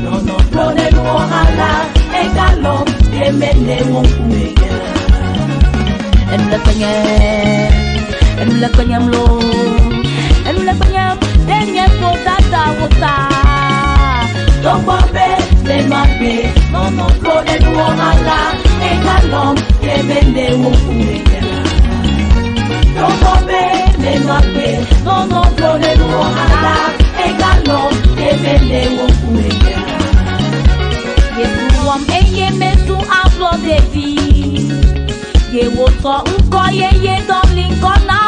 No, no, no, no, no, no, no, no, no, no, no, nuala egalom yemende wokuya Tokobe me mabe no flore nuala egalom yemende wokuya Yesuam eye mesu aflo devi Ye woto unko ye dolin kona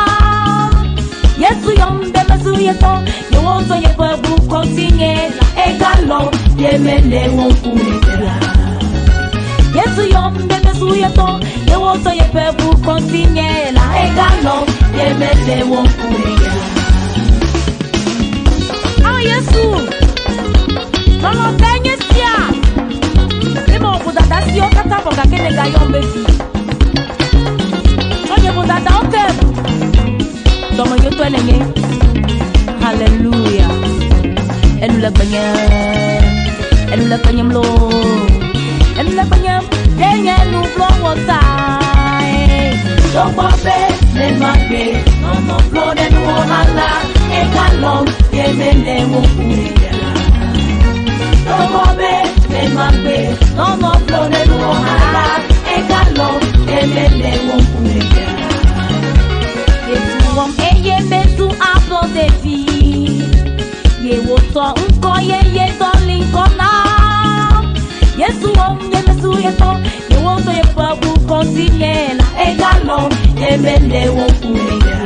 Yesu yombe mesu yeto Ye woto ye pebu kontinye Egalom ye mende wokuya Yesu yombe mesu yeto Ye woto ye pebu kontinye Egalom ye mende wokuya Ah Yesu Nono kenye siya Limo kudada siyo katapo kakene gayombe fi Oye kudada otem Tomo yoto enenge Hallelujah Elula kanyam lo Elula kanyam Denye nu flow wotai Tomo be me magbe Nono flow den wohala Egalom ye mende wokuya Tomobe, me magbe, no flore nuala, egalom, emele wokuya. Yesu eye mesu aflo devi, ye woto unko ye dolin kona. Yesu ye mesu yeto, ye woto ye pabu kontinye la, egalom, emele wokuya.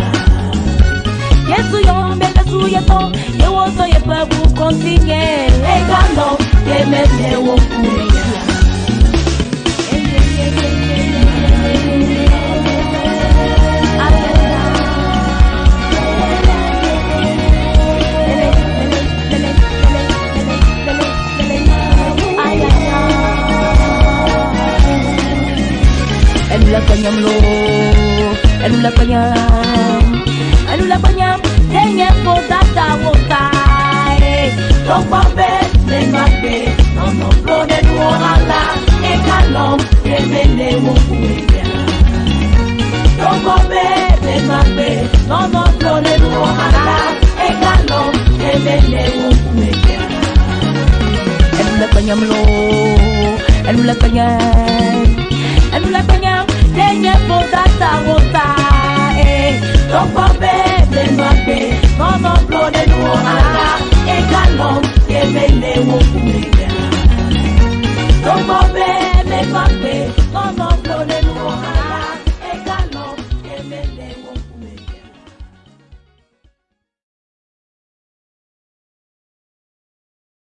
Yesu yombe mesu yeto, ye woto ye pebu kontinye Egalom, ye mende wokuya Elula kanyam, denye podata wotai Tokobe, me magbe, no flore nuala Egalom, ye mende wokuya Tokobe, me magbe, no flore nuala Egalom, ye mende wokuya Elula kanyam, denye podata